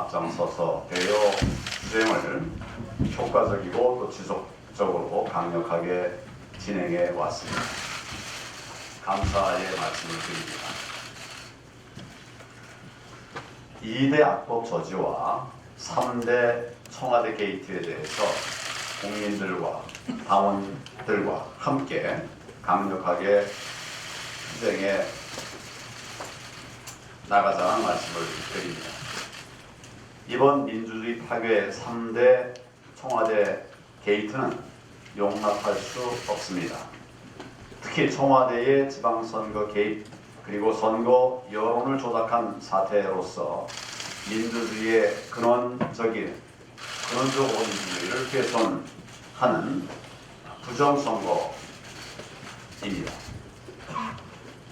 앞장서서 대여 투쟁을 효과적이고 또 지속적으로 강력하게 진행해 왔습니다. 감사의 말씀을 드립니다. 2대 악법 저지와 3대 청와대 게이트에 대해서 국민들과 당원들과 함께 강력하게 투쟁해 나가자는 말씀을 드립니다. 이번 민주주의 파괴의 3대 청와대 게이트는 용납할 수 없습니다. 특히 청와대의 지방선거 개입 그리고 선거 여론을 조작한 사태로서 민주주의의 근원적 민주주의를 훼손하는 부정선거입니다.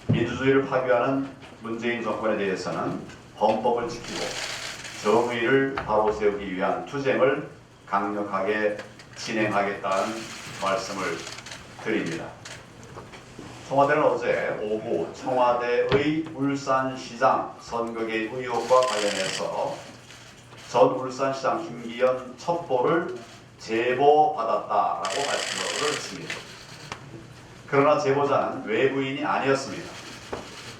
민주주의를 파괴하는 문재인 정권에 대해서는 헌법을 지키고 정의를 바로 세우기 위한 투쟁을 강력하게 진행하겠다는 말씀을 드립니다. 청와대는 어제 오후 청와대의 울산시장 선거 개입 의혹과 관련해서 전 울산시장 김기현 첩보를 제보받았다라고 발표를 했습니다. 그러나 제보자는 외부인이 아니었습니다.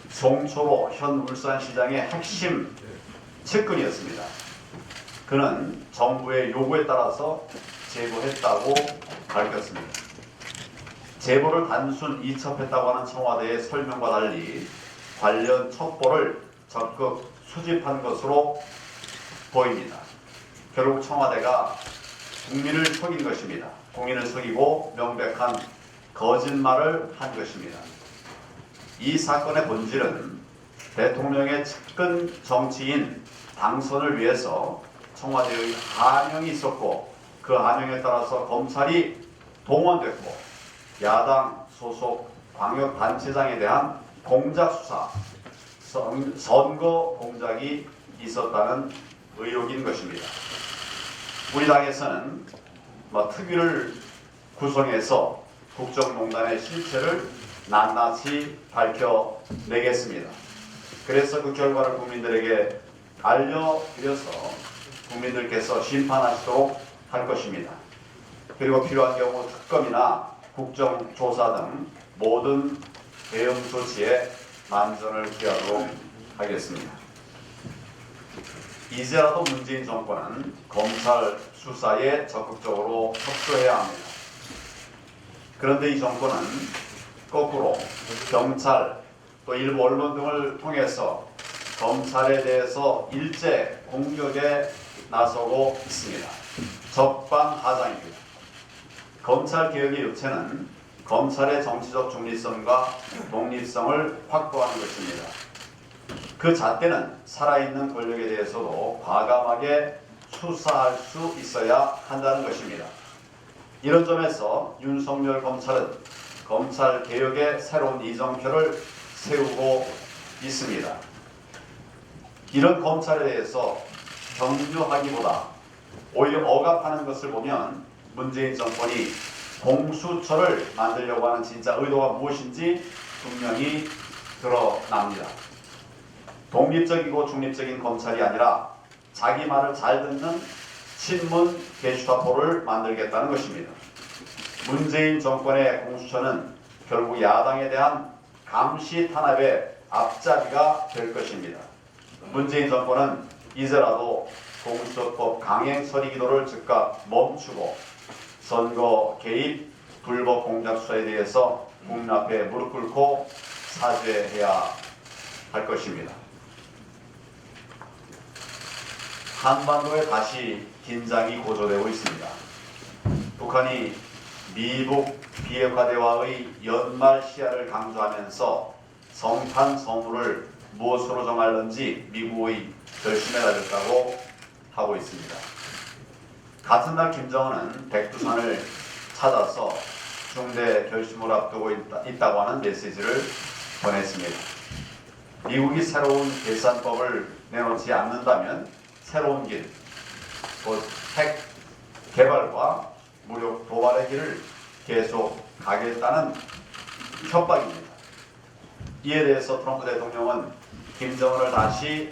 송초로 현 울산시장의 핵심 측근이었습니다. 그는 정부의 요구에 따라서 제보했다고 밝혔습니다. 제보를 단순 이첩했다고 하는 청와대의 설명과 달리 관련 첩보를 적극 수집한 것으로 보입니다. 결국 청와대가 국민을 속인 것입니다. 국민을 속이고 명백한 거짓말을 한 것입니다. 이 사건의 본질은 대통령의 측근 정치인 당선을 위해서 청와대의 한영이 있었고 그 한영에 따라서 검찰이 동원됐고 야당 소속 광역단체장에 대한 공작 수사, 선거 공작이 있었다는 의혹인 것입니다. 우리 당에서는 특위를 구성해서 국정농단의 실체를 낱낱이 밝혀내겠습니다. 그래서 그 결과를 국민들에게 알려드려서 국민들께서 심판하시도록 할 것입니다. 그리고 필요한 경우 특검이나 국정조사 등 모든 대응 조치에 만전을 기하도록 하겠습니다. 이제라도 문재인 정권은 검찰 수사에 적극적으로 협조해야 합니다. 그런데 이 정권은 거꾸로 경찰 또 일부 언론 등을 통해서 검찰에 대해서 일제 공격에 나서고 있습니다. 적반하장입니다. 검찰개혁의 요체는 검찰의 정치적 중립성과 독립성을 확보하는 것입니다. 그 잣대는 살아있는 권력에 대해서도 과감하게 수사할 수 있어야 한다는 것입니다. 이런 점에서 윤석열 검찰은 검찰개혁의 새로운 이정표를 세우고 있습니다. 이런 검찰에 대해서 경주하기보다 오히려 억압하는 것을 보면 문재인 정권이 공수처를 만들려고 하는 진짜 의도가 무엇인지 분명히 드러납니다. 독립적이고 중립적인 검찰이 아니라 자기 말을 잘 듣는 친문 게슈타포를 만들겠다는 것입니다. 문재인 정권의 공수처는 결국 야당에 대한 감시 탄압의 앞잡이가 될 것입니다. 문재인 정권은 이제라도 공수처법 강행 처리 기도를 즉각 멈추고 선거 개입, 불법 공작 수사에 대해서 국민 앞에 무릎 꿇고 사죄해야 할 것입니다. 한반도에 다시 긴장이 고조되고 있습니다. 북한이 미북 비핵화 대화의 연말 시야를 강조하면서 성탄 선물을 무엇으로 정할는지 미국의 결심에 달렸다고 하고 있습니다. 같은 날 김정은은 백두산을 찾아서 중대 결심을 앞두고 있다고 하는 메시지를 보냈습니다. 미국이 새로운 계산법을 내놓지 않는다면 새로운 길, 곧 핵 개발과 무력 도발의 길을 계속 가겠다는 협박입니다. 이에 대해서 트럼프 대통령은 김정은을 다시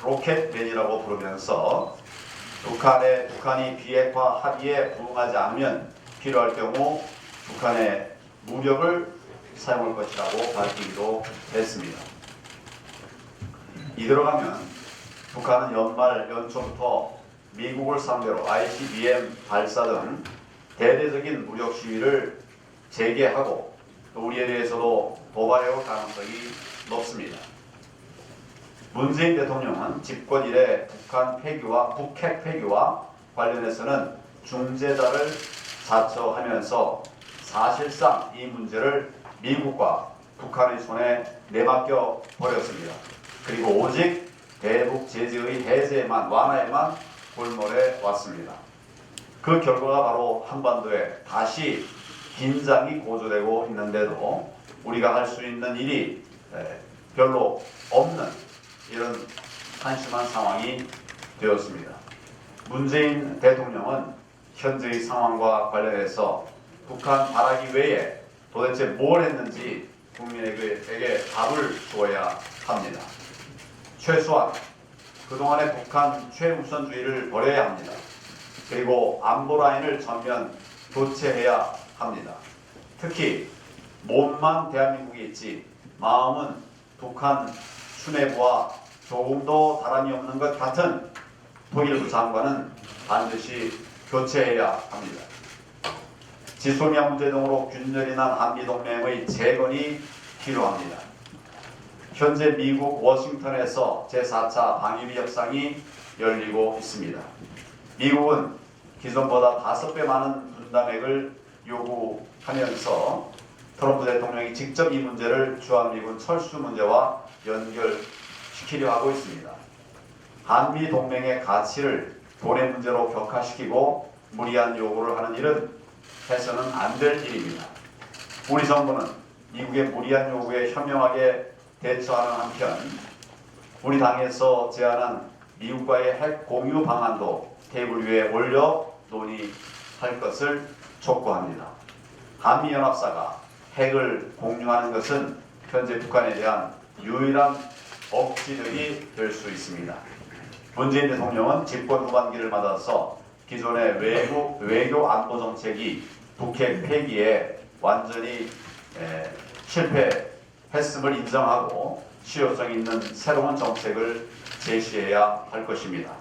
로켓맨이라고 부르면서 북한이 비핵화 합의에 부응하지 않으면 필요할 경우 북한의 무력을 사용할 것이라고 밝히기도 했습니다. 이대로 가면 북한은 연초부터 미국을 상대로 ICBM 발사 등 대대적인 무력 시위를 재개하고 또 우리에 대해서도 도발해올 가능성이 높습니다. 문재인 대통령은 집권 이래 북핵 폐기와 관련해서는 중재자를 자처하면서 사실상 이 문제를 미국과 북한의 손에 내맡겨 버렸습니다. 그리고 오직 대북 제재의 완화에만 골몰해 왔습니다. 그 결과가 바로 한반도에 다시 긴장이 고조되고 있는데도 우리가 할 수 있는 일이 별로 없는 이런 한심한 상황이 되었습니다. 문재인 대통령은 현재의 상황과 관련해서 북한 바라기 외에 도대체 뭘 했는지 국민에게 답을 주어야 합니다. 최소한 그동안의 북한 최우선주의를 버려야 합니다. 그리고 안보 라인을 전면 교체해야 합니다. 특히 몸만 대한민국에 있지 마음은 북한 수뇌부와 조금도 다름이 없는 것 같은 통일부 장관은 반드시 교체해야 합니다. 지소미아 문제 등으로 균열이 난 한미동맹의 재건이 필요합니다. 현재 미국 워싱턴에서 제4차 방위비 협상이 열리고 있습니다. 미국은 기존보다 5배 많은 분담액을 요구하면서 트럼프 대통령이 직접 이 문제를 주한미군 철수 문제와 연결시키려 하고 있습니다. 한미 동맹의 가치를 돈의 문제로 격화시키고 무리한 요구를 하는 일은 해서는 안 될 일입니다. 우리 정부는 미국의 무리한 요구에 현명하게 대처하는 한편 우리 당에서 제안한 미국과의 핵 공유 방안도 테이블 위에 올려 논의할 것을 촉구합니다. 한미연합사가 핵을 공유하는 것은 현재 북한에 대한 유일한 억지력이 될 수 있습니다. 문재인 대통령은 집권 후반기를 맞아서 기존의 외교 안보 정책이 북핵 폐기에 완전히 실패했음을 인정하고 실효성 있는 새로운 정책을 제시해야 할 것입니다.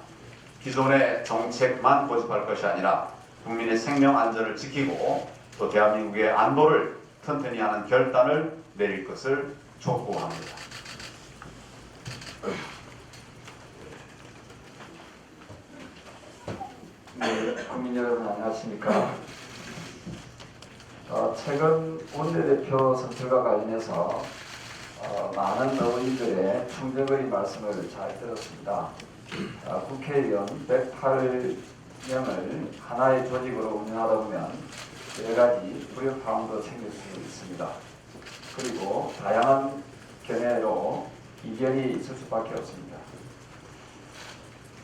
기존의 정책만 고집할 것이 아니라 국민의 생명 안전을 지키고 또 대한민국의 안보를 튼튼히 하는 결단을 내릴 것을 촉구합니다. 네, 국민 여러분 안녕하십니까? 최근 원내대표 선출과 관련해서 많은 의원들의 충정의 말씀을 잘 들었습니다. 국회의원 108명을 하나의 조직으로 운영하다 보면 여러 가지 불협화음도 생길 수 있습니다. 그리고 다양한 견해로 이견이 있을 수밖에 없습니다.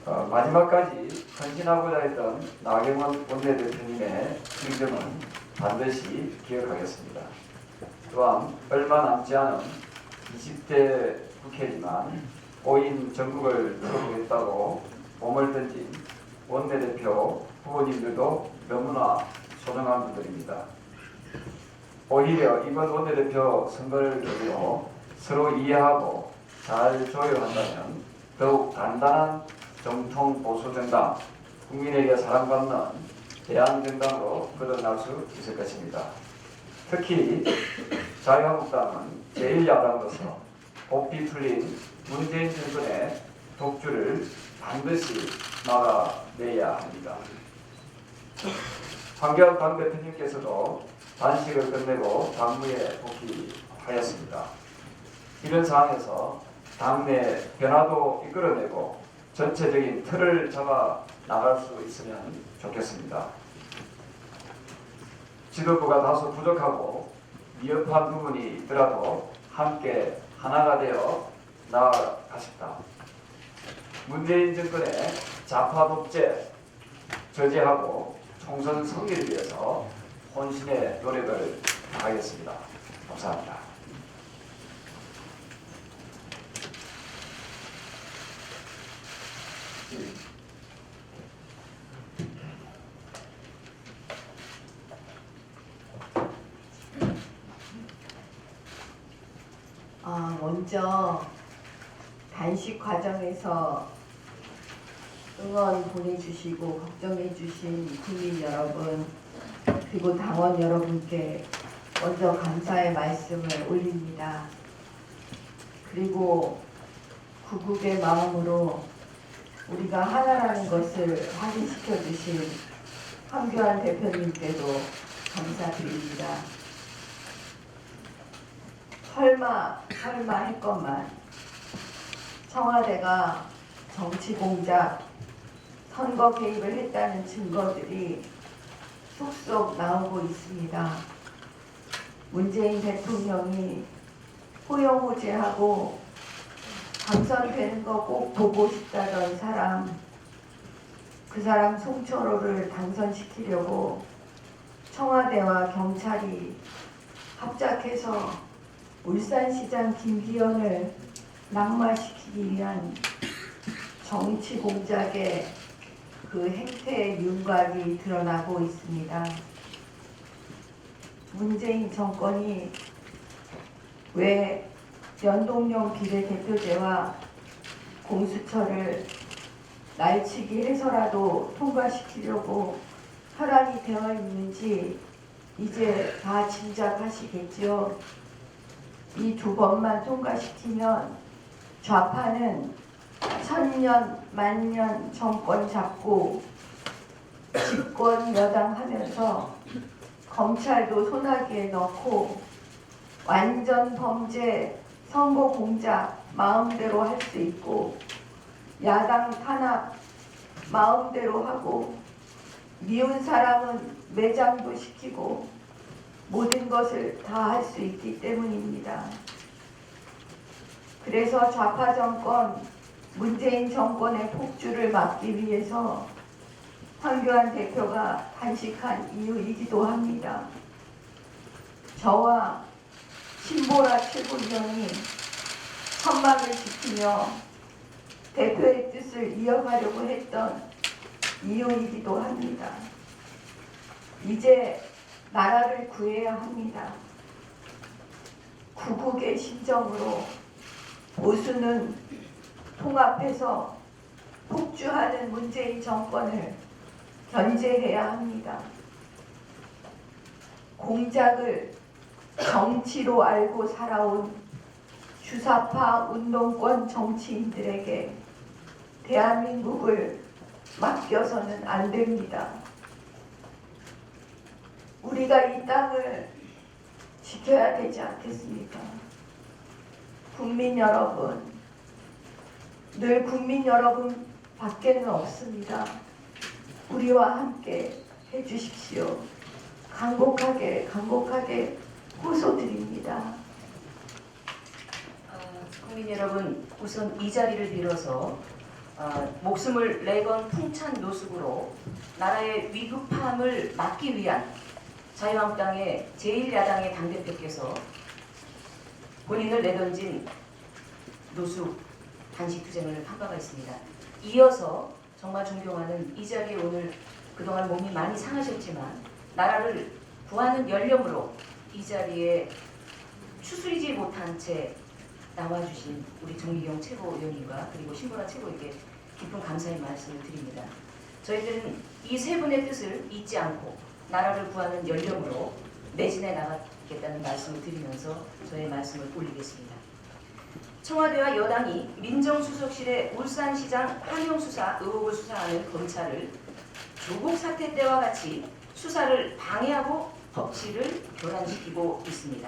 마지막까지 헌신하고자 했던 나경원 원내대표님의 긍정은 반드시 기억하겠습니다. 또한 얼마 남지 않은 20대 국회지만 5인 전국을 뚫어보겠다고 몸을 던진 원내대표 후보님들도 너무나 소중한 분들입니다. 오히려 이번 원내대표 선거를 계기로 서로 이해하고 잘 조율한다면 더욱 단단한 정통 보수정당, 국민에게 사랑받는 대한정당으로 거듭날 수 있을 것입니다. 특히 자유한국당은 제1야당으로서 고삐 풀린 문재인 정권의 독주를 반드시 막아내야 합니다. 황교안 당대표님께서도 단식을 끝내고 당무에 복귀하였습니다. 이런 상황에서 당내 변화도 이끌어내고 전체적인 틀을 잡아 나갈 수 있으면 좋겠습니다. 지도부가 다소 부족하고 미흡한 부분이 있더라도 함께 하나가 되어 나아가십다. 문재인 정권의 좌파 독재 저지하고 총선 승리를 위해서 혼신의 노력을 다하겠습니다. 감사합니다. 먼저 단식 과정에서 응원 보내주시고 걱정해주신 국민 여러분, 그리고 당원 여러분께 먼저 감사의 말씀을 올립니다. 그리고 구국의 마음으로 우리가 하나라는 것을 확인시켜 주신 황교안 대표님께도 감사드립니다. 설마 했건만 청와대가 정치 공작, 선거 개입을 했다는 증거들이 속속 나오고 있습니다. 문재인 대통령이 호영호재하고 당선되는 거 꼭 보고 싶다던 사람, 그 사람 송철호를 당선시키려고 청와대와 경찰이 합작해서 울산시장 김기현을 낙마시키기 위한 정치 공작의 그 행태의 윤곽이 드러나고 있습니다. 문재인 정권이 왜 연동형 비례대표제와 공수처를 날치기 해서라도 통과시키려고 혈안이 되어 있는지 이제 다 짐작하시겠죠. 이 두 번만 통과시키면 좌파는 천년 만년 정권 잡고 집권 여당하면서 검찰도 소나기에 넣고 완전 범죄 선거 공작 마음대로 할 수 있고 야당 탄압 마음대로 하고 미운 사람은 매장도 시키고 모든 것을 다 할 수 있기 때문입니다. 그래서 좌파 정권, 문재인 정권의 폭주를 막기 위해서 황교안 대표가 단식한 이유이기도 합니다. 저와 신보라 최고위원이 천막을 지키며 대표의 뜻을 이어가려고 했던 이유이기도 합니다. 이제 나라를 구해야 합니다. 구국의 심정으로 보수는 통합해서 폭주하는 문재인 정권을 견제해야 합니다. 공작을 정치로 알고 살아온 주사파 운동권 정치인들에게 대한민국을 맡겨서는 안 됩니다. 우리가 이 땅을 지켜야 되지 않겠습니까? 국민 여러분, 늘 국민 여러분 밖에는 없습니다. 우리와 함께 해주십시오. 간곡하게 호소드립니다. 국민 여러분, 우선 이 자리를 빌어서 목숨을 내건 풍찬 노숙으로 나라의 위급함을 막기 위한 자유한국당의 제1야당의 당대표께서 본인을 내던진 노숙 단식투쟁을 한 바가 있습니다. 이어서 정말 존경하는 이 자리에 오늘 그동안 몸이 많이 상하셨지만 나라를 구하는 열념으로 이 자리에 추스리지 못한 채 나와주신 우리 정미경 최고위원님과 그리고 신보라 최고에게 깊은 감사의 말씀을 드립니다. 저희들은 이 세 분의 뜻을 잊지 않고 나라를 구하는 열념으로 매진해 나가겠다는 말씀을 드리면서 저의 말씀을 올리겠습니다. 청와대와 여당이 민정수석실의 울산시장 환영수사 의혹을 수사하는 검찰을 조국 사태 때와 같이 수사를 방해하고 법치를 교란시키고 있습니다.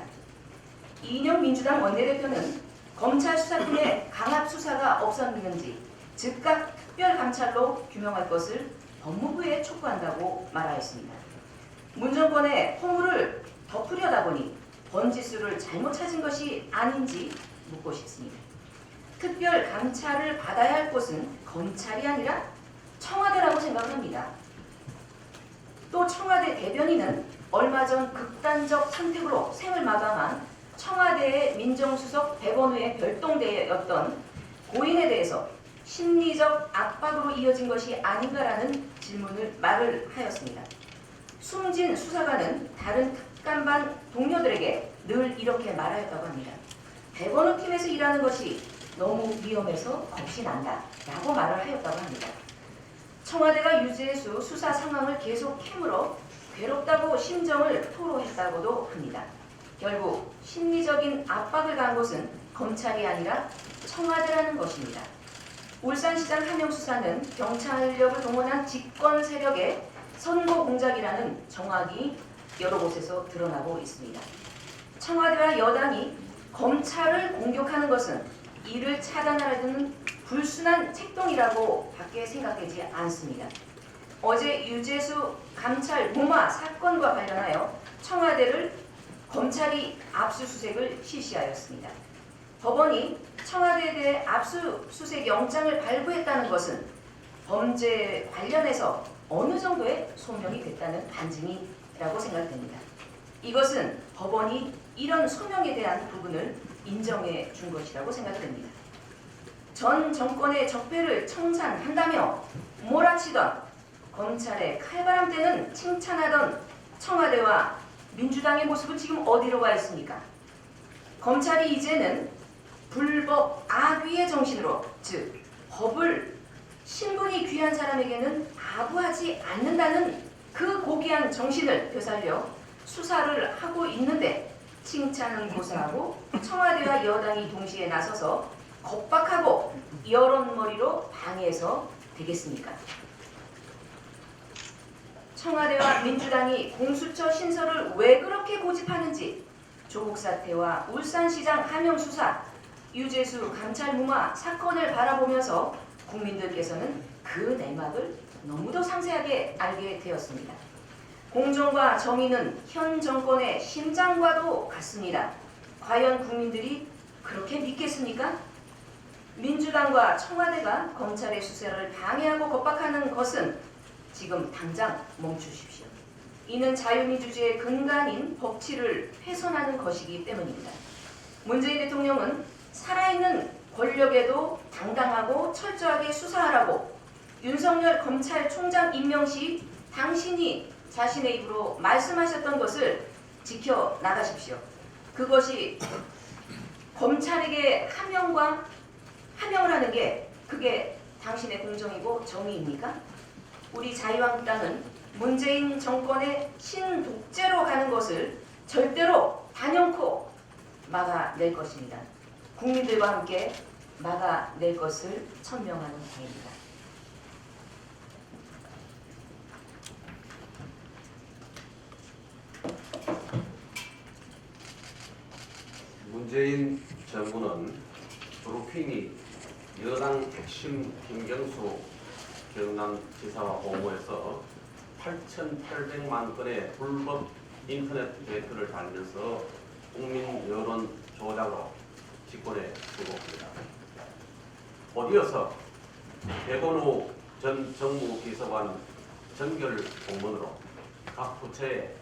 이인영 민주당 원내대표는 검찰 수사팀의 강압 수사가 없었는지 즉각 특별감찰로 규명할 것을 법무부에 촉구한다고 말하였습니다. 문정권의 허물을 덮으려다 보니 번지수를 잘못 찾은 것이 아닌지 묻고 싶습니다. 특별감찰을 받아야 할 곳은 검찰이 아니라 청와대라고 생각을 합니다. 또 청와대 대변인은 얼마 전 극단적 선택으로 생을 마감한 청와대의 민정수석 백원우의 별동대였던 고인에 대해서 심리적 압박으로 이어진 것이 아닌가라는 말을 하였습니다. 숨진 수사관은 다른 특감반 동료들에게 늘 이렇게 말하였다고 합니다. 백원우 팀에서 일하는 것이 너무 위험해서 겁이 난다 라고 말을 하였다고 합니다. 청와대가 유재수 수사 상황을 계속 캐물어 괴롭다고 심정을 토로했다고도 합니다. 결국 심리적인 압박을 가한 곳은 검찰이 아니라 청와대라는 것입니다. 울산시장 하명 수사는 경찰력을 동원한 집권 세력의 선거 공작이라는 정황이 여러 곳에서 드러나고 있습니다. 청와대와 여당이 검찰을 공격하는 것은 이를 차단하려는 불순한 책동이라고 밖에 생각되지 않습니다. 어제 유재수 감찰 무마 사건과 관련하여 청와대를 검찰이 압수수색을 실시하였습니다. 법원이 청와대에 대해 압수수색 영장을 발부했다는 것은 범죄 관련해서 어느 정도의 소명이 됐다는 반증이라고 생각됩니다. 이것은 법원이 이런 소명에 대한 부분을 인정해 준 것이라고 생각됩니다. 전 정권의 적폐를 청산한다며 몰아치던 검찰의 칼바람 때는 칭찬하던 청와대와 민주당의 모습은 지금 어디로 가 있습니까? 검찰이 이제는 불법 악위의 정신으로, 즉 법을 신분이 귀한 사람에게는 아부하지 않는다는 그 고귀한 정신을 되살려 수사를 하고 있는데, 칭찬은 고사하고 청와대와 여당이 동시에 나서서 겁박하고 여론머리로 방해해서 되겠습니까? 청와대와 민주당이 공수처 신설을 왜 그렇게 고집하는지, 조국 사태와 울산시장 하명 수사, 유재수 감찰 무마 사건을 바라보면서 국민들께서는 그 내막을 너무도 상세하게 알게 되었습니다. 공정과 정의는 현 정권의 심장과도 같습니다. 과연 국민들이 그렇게 믿겠습니까? 민주당과 청와대가 검찰의 수사를 방해하고 겁박하는 것은 지금 당장 멈추십시오. 이는 자유민주주의의 근간인 법치를 훼손하는 것이기 때문입니다. 문재인 대통령은 살아있는 권력에도 당당하고 철저하게 수사하라고 윤석열 검찰총장 임명 시 당신이 자신의 입으로 말씀하셨던 것을 지켜나가십시오. 그것이 검찰에게 하명을 하는 게 그게 당신의 공정이고 정의입니까? 우리 자유한국당은 문재인 정권의 신독재로 가는 것을 절대로 단연코 막아낼 것입니다. 국민들과 함께 막아낼 것을 천명하는 바입니다. 문재인 정부는 브루핑이 여당 핵심 김경수 경남지사와 공모해서 8,800만 건의 불법 인터넷 데이터를 달면서 국민 여론 조작으로 직권에 들어옵니다. 곧이어서 백원우 전 정무비서관 전결 공문으로 각 부처에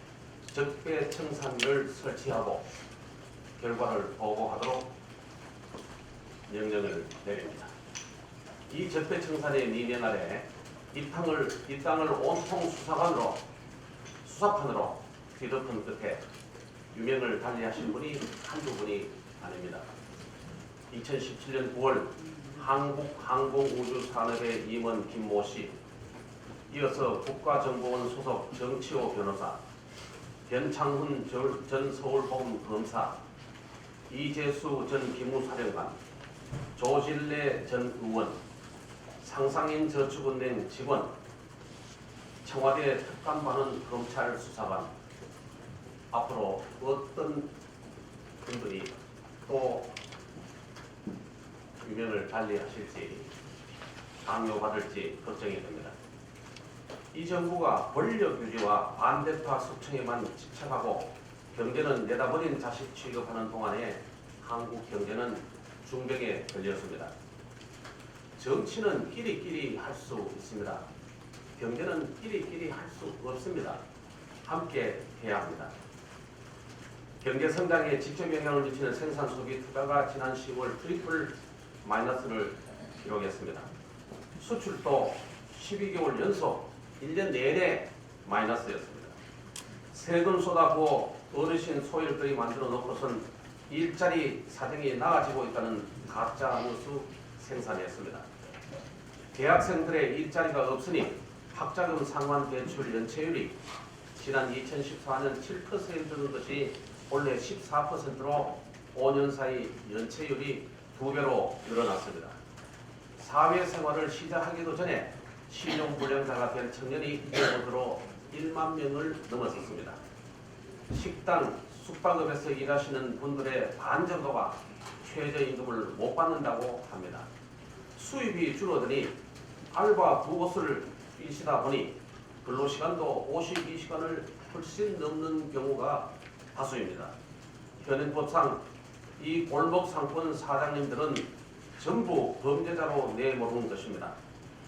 적폐청산을 설치하고 결과를 보고하도록 명령을 내립니다. 이 적폐청산의 니네 아래 이 땅을 온통 수사판으로 뒤덮은 끝에 유명을 달리하신 분이 한두 분이 아닙니다. 2017년 9월 한국항공우주산업의 임원 김모 씨, 이어서 국가정보원 소속 정치호 변호사, 변창훈 전 서울법원 검사, 이재수 전 기무사령관, 조진래 전 의원, 상상인 저축은행 직원, 청와대 특감반은 검찰 수사관, 앞으로 어떤 분들이 또 유명을 달리하실지 강요받을지 걱정이 됩니다. 이 정부가 권력 유지와 반대파 숙청에만 집착하고 경제는 내다버린 자식 취급하는 동안에 한국 경제는 중병에 걸렸습니다. 정치는 끼리끼리 할 수 있습니다. 경제는 끼리끼리 할 수 없습니다. 함께 해야 합니다. 경제 성장에 직접 영향을 미치는 생산 소비 투자가 지난 10월 트리플 마이너스를 기록했습니다. 수출도 12개월 연속 1년 내내 마이너스였습니다. 세금 쏟아부어 어르신 소일거리 만들어 놓고선 일자리 사정이 나아지고 있다는 가짜 뉴스 생산했습니다. 대학생들의 일자리가 없으니 학자금 상환 대출 연체율이 지난 2014년 7%였던 것이 올해 14%로 5년 사이 연체율이 2배로 늘어났습니다. 사회생활을 시작하기도 전에 신용불량자가 된 청년이 이번으로 1만 명을 넘어섰습니다. 식당, 숙박업에서 일하시는 분들의 반 정도가 최저임금을 못 받는다고 합니다. 수입이 줄어드니 알바 두 곳을 뛰시다 보니 근로시간도 52시간을 훨씬 넘는 경우가 다수입니다. 현행법상 이 골목 상권 사장님들은 전부 범죄자로 내모는 것입니다.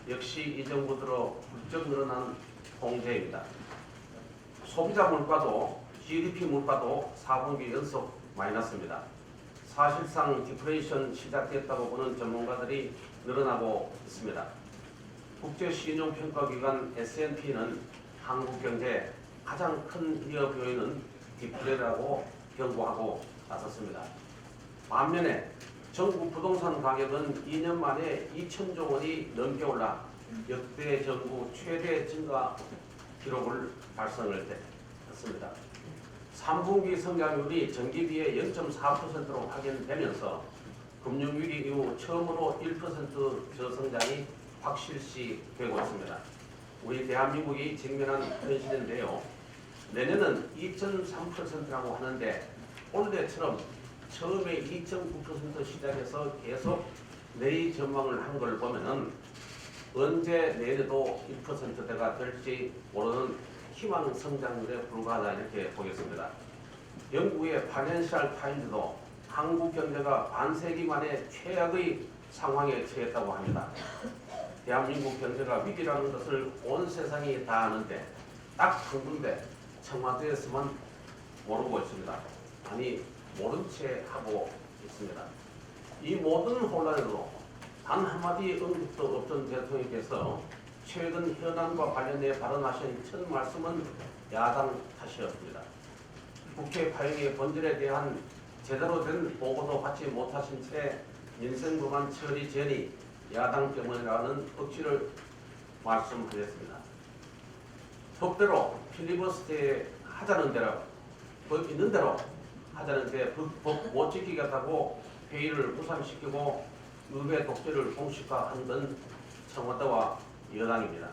역시 이 정부 들어 훌쩍 늘어난 통제입니다. 소비자 물가도 GDP 물가도 4분기 연속 마이너스입니다. 사실상 디플레이션 시작됐다고 보는 전문가들이 늘어나고 있습니다. 국제신용평가기관 S&P는 한국 경제의 가장 큰 위협 요인은 디플레라고 경고하고 나섰습니다. 반면에 전국 부동산 가격은 2년 만에 2천조 원이 넘게 올라 역대 정부 최대 증가 기록을 달성을 했습니다. 3분기 성장률이 전기비의 0.4%로 확인되면서 금융위기 이후 처음으로 1% 저성장이 확실시 되고 있습니다. 우리 대한민국이 직면한 현실인데요. 내년은 2.3%라고 하는데 올해처럼 처음에 2.9% 시작해서 계속 내리 전망을 한 걸 보면은 언제 내려도 1%대가 될지 모르는 희망 성장률에 불과하다 이렇게 보겠습니다. 영국의 파이낸셜 타임즈도 한국 경제가 반세기 만에 최악의 상황에 처했다고 합니다. 대한민국 경제가 위기라는 것을 온 세상이 다 아는데 딱 한 군데 청와대에서만 모르고 있습니다. 아니 모른 채 하고 있습니다. 이 모든 혼란에도 단 한마디 언급도 없던 대통령께서 최근 현안과 관련해 발언하신 첫 말씀은 야당 탓이었습니다. 국회 파행의 본질에 대한 제대로 된 보고도 받지 못하신 채 민생 법안 처리 전이 야당 때문이라는 억지를 말씀드렸습니다. 법대로 필리버스터에 하자는 대로 법 있는 대로 하자는데 법 못 지키겠다고 회의를 무산시키고 의회 독재를 공식화한 건 청와대와 여당입니다.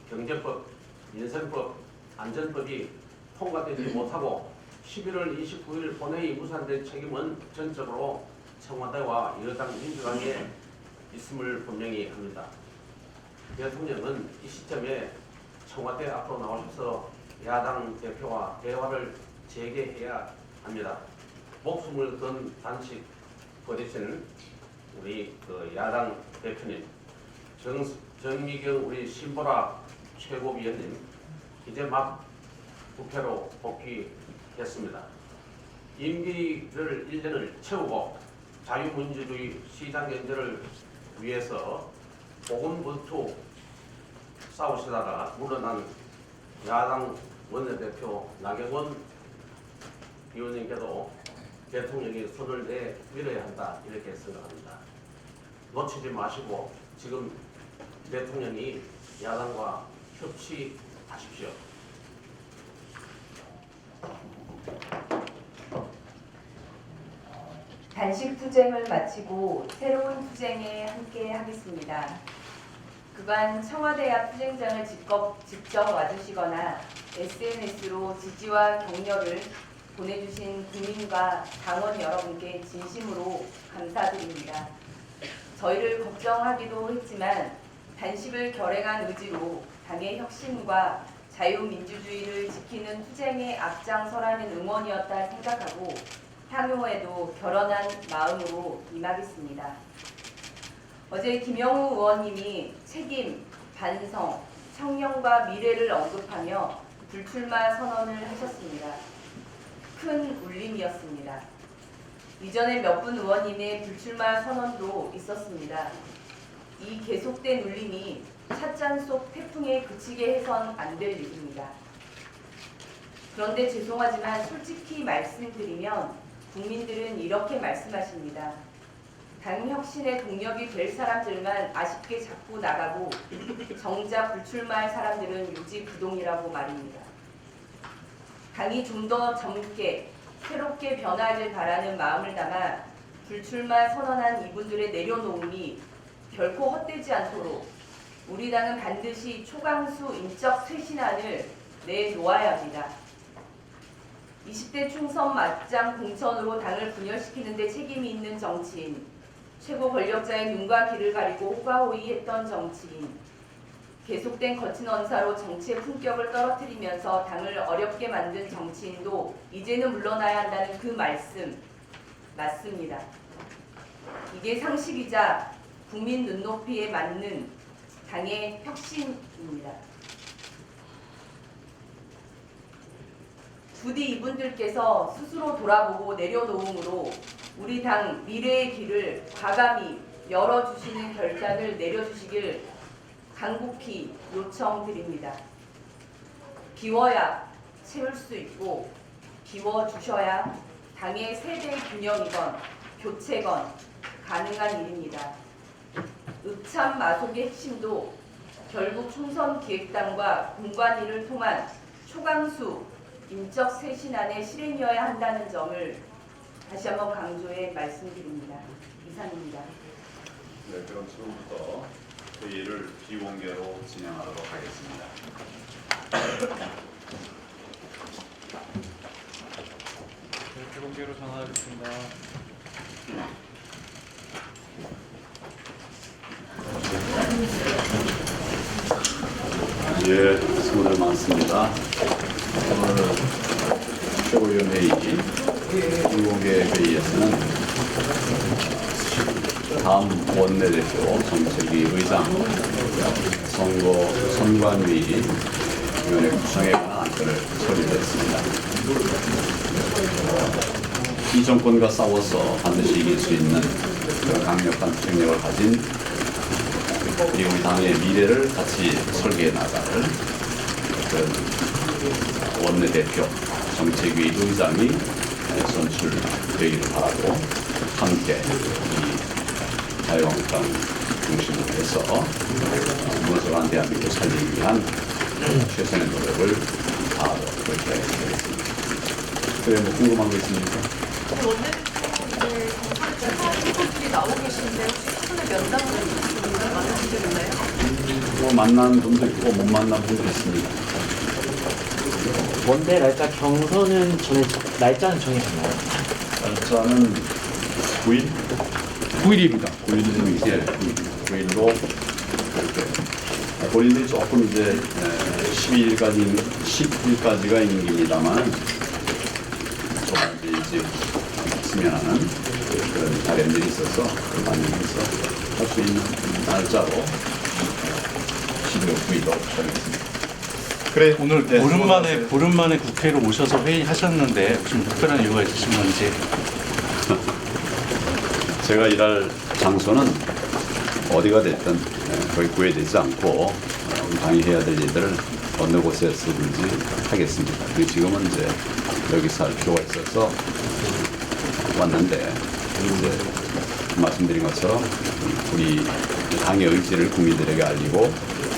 경제법, 민생법, 안전법이 통과되지 못하고 11월 29일 본회의 무산된 책임은 전적으로 청와대와 여당 민주당에 있음을 분명히 합니다. 대통령은 이 시점에 청와대 앞으로 나오셔서 야당 대표와 대화를 재개해야 합니다. 목숨을 건 단식 버리신 우리 야당 대표님, 정미경 우리 신보라 최고위원님 이제 막 국회로 복귀했습니다. 임기를 1년을 채우고 자유민주주의 시장 경제를 위해서 고군분투 싸우시다가 물러난 야당 원내대표 나경원 의원님께도 대통령이 손을 내 밀어야 한다 이렇게 생각합니다. 놓치지 마시고 지금 대통령이 야당과 협치하십시오. 단식 투쟁을 마치고 새로운 투쟁에 함께 하겠습니다. 그간 청와대 앞 투쟁장을 직접 와주시거나 SNS로 지지와 격려를 보내주신 국민과 당원 여러분께 진심으로 감사드립니다. 저희를 걱정하기도 했지만 단식을 결행한 의지로 당의 혁신과 자유민주주의를 지키는 투쟁에 앞장서라는 응원이었다 생각하고 향후에도 결연한 마음으로 임하겠습니다. 어제 김영우 의원님이 책임, 반성, 청년과 미래를 언급하며 불출마 선언을 하셨습니다. 큰 울림이었습니다. 이전에 몇 분 의원님의 불출마 선언도 있었습니다. 이 계속된 울림이 찻잔 속 태풍에 그치게 해선 안 될 일입니다. 그런데 죄송하지만 솔직히 말씀드리면 국민들은 이렇게 말씀하십니다. 당 혁신의 동력이 될 사람들만 아쉽게 잡고 나가고 정작 불출마할 사람들은 유지부동이라고 말입니다. 당이 좀 더 젊게 새롭게 변화를 바라는 마음을 담아 불출마 선언한 이분들의 내려놓음이 결코 헛되지 않도록 우리 당은 반드시 초강수 인적 쇄신안을 내놓아야 합니다. 20대 총선 맞짱 공천으로 당을 분열시키는 데 책임이 있는 정치인, 최고 권력자의 눈과 귀를 가리고 호가호위했던 정치인, 계속된 거친 언사로 정치의 품격을 떨어뜨리면서 당을 어렵게 만든 정치인도 이제는 물러나야 한다는 그 말씀 맞습니다. 이게 상식이자 국민 눈높이에 맞는 당의 혁신입니다. 부디 이분들께서 스스로 돌아보고 내려놓음으로 우리 당 미래의 길을 과감히 열어주시는 결단을 내려주시길 간곡히 요청드립니다. 비워야 채울 수 있고 비워주셔야 당의 세대 균형이건 교체건 가능한 일입니다. 읍참 마속의 핵심도 결국 총선 기획단과 공관위를 통한 초강수 인적 쇄신안의 실행이어야 한다는 점을 다시 한번 강조해 말씀드립니다. 이상입니다. 네, 그럼 지금부터 회의를 비공개로 진행하도록 하겠습니다. 비공개로 전환하겠습니다. 예, 수고들 많습니다. 오늘 최고위원 회의, 비공개 회의에서는 다음 원내대표, 정책위 의장, 선거 선관위 위원회 구성에 관한 안건을 처리했습니다. 이 정권과 싸워서 반드시 이길 수 있는 그런 강력한 투쟁력을 가진 그리고 우리 당의 미래를 같이 설계해 나갈 그런 원내대표, 정책위 의장이 선출되기를 바라고 함께 이 자유한국당 중심으로 해서 무너져간 대한민국을 살리기 위한 최선의 노력을 다하도록 그렇게 하겠습니다. 그래, 뭐 궁금한 거 있습니까? 원내대표님들 정상에 출마하신 분들이 나오고 계시는데 혹시 최근에 면담을 만나신 적 있나요? 뭐 만난 분도 있고 못 만난 분도 있습니다. 원내 날짜 경선은 날짜는 정해졌나요? 날짜는 9일? 9일입니다. 9일로 9일로 그렇게 본인들이 조금 이제 10일까지가 임기입니다만 조금 이제 있으면 하는 그런 바람들이 있어서 그 반영해서 할 수 있는 날짜로 11월 9일로 정했습니다. 그래, 오늘 네, 보름 만에 국회로 오셔서 회의하셨는데 무슨 특별한 이유가 있으신 건지. 제가 일할 장소는 어디가 됐든 거의 구애되지 않고 우리 당이 해야 될 일들을 어느 곳에서든지 하겠습니다. 그리고 지금은 이제 여기서 할 필요가 있어서 왔는데 이제 말씀드린 것처럼 우리 당의 의지를 국민들에게 알리고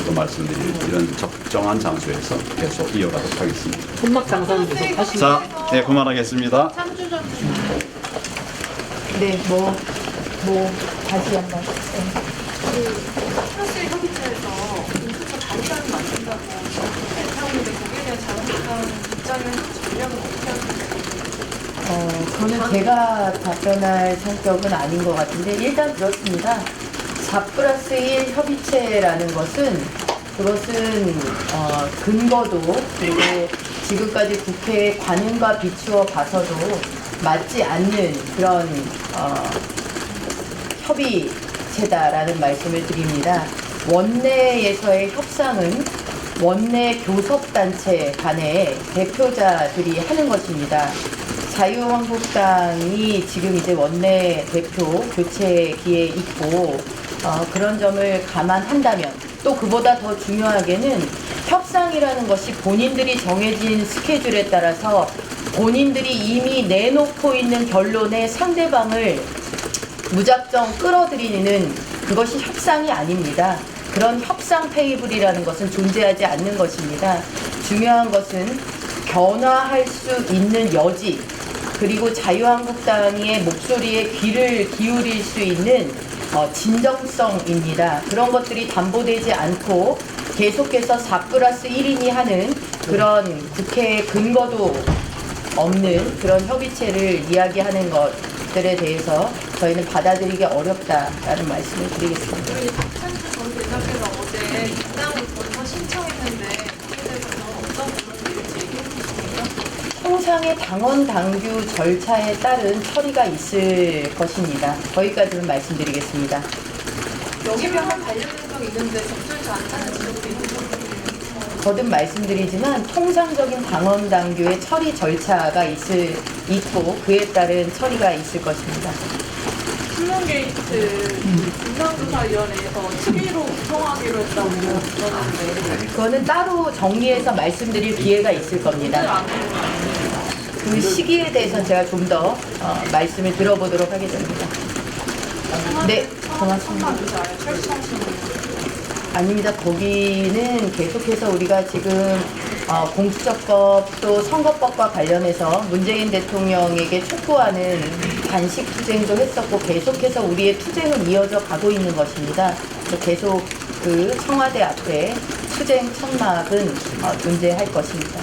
또 말씀드릴 이런 적정한 장소에서 계속 이어가도록 하겠습니다. 손목 장사는 계속 하시는 자, 네, 그만하겠습니다. 네, 다시 한번. 플러스 협의체에서 인수처 단장을 만든다고 얘기하는데 거기에 대한 자유한국당 입장은 전략은 어떻게 하시나요? 저는 제가 답변할 성격은 아닌 것 같은데 일단 그렇습니다. 4+1 협의체라는 것은 그것은 근거도 그리고 지금까지 국회의 관행과 비추어 봐서도 맞지 않는 그런 협의체다라는 말씀을 드립니다. 원내에서의 협상은 원내 교섭단체 간의 대표자들이 하는 것입니다. 자유한국당이 지금 이제 원내 대표 교체기에 있고 그런 점을 감안한다면 또 그보다 더 중요하게는 협상이라는 것이 본인들이 정해진 스케줄에 따라서 본인들이 이미 내놓고 있는 결론에 상대방을 무작정 끌어들이는 그것이 협상이 아닙니다. 그런 협상 테이블이라는 것은 존재하지 않는 것입니다. 중요한 것은 변화할 수 있는 여지, 그리고 자유한국당의 목소리에 귀를 기울일 수 있는 진정성입니다. 그런 것들이 담보되지 않고 계속해서 4+1이니 하는 그런 국회의 근거도 없는 그런 협의체를 이야기하는 것들에 대해서 저희는 받아들이기 어렵다라는 말씀을 드리겠습니다. 우리 박찬수 전 대표께서 어제 입당을 먼저 신청했는데 거기에 대해서는 어떤 부분인지 얘기해 주시겠어요? 통상의 당원 당규 절차에 따른 처리가 있을 것입니다. 거기까지는 말씀드리겠습니다. 여기랑 관련된 적 있는데 적절치 않다는 지적도 있는 거예요. 거듭 말씀드리지만 통상적인 당원 당규의 처리 절차가 있고 그에 따른 처리가 있을 것입니다. 신문게이트 진상조사위원회에서 특위로 구성하기로 했다고 그러는데 그거는 따로 정리해서 말씀드릴 기회가 있을 겁니다. 그 시기에 대해서는 제가 좀 더 말씀을 들어보도록 하겠습니다. 네, 고맙습니다. 아닙니다. 거기는 계속해서 우리가 지금 공수처법 또 선거법과 관련해서 문재인 대통령에게 촉구하는 단식 투쟁도 했었고 계속해서 우리의 투쟁은 이어져 가고 있는 것입니다. 그래서 계속 그 청와대 앞에 투쟁 천막은 존재할 것입니다.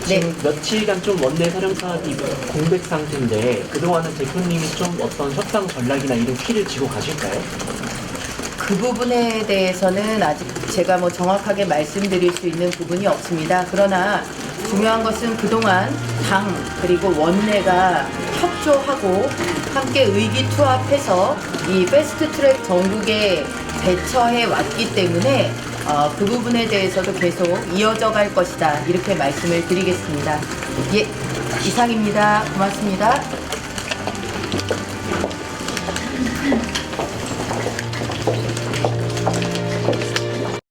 네. 지금 며칠간 좀 원내 사령 사업이 공백 상태인데 그동안은 대표님이 좀 어떤 협상 전략이나 이런 키를 쥐고 가실까요? 그 부분에 대해서는 아직 제가 정확하게 말씀드릴 수 있는 부분이 없습니다. 그러나 중요한 것은 그동안 당 그리고 원내가 협조하고 함께 의기투합해서 이 패스트트랙 전국에 대처해 왔기 때문에 그 부분에 대해서도 계속 이어져 갈 것이다. 이렇게 말씀을 드리겠습니다. 예, 이상입니다. 고맙습니다.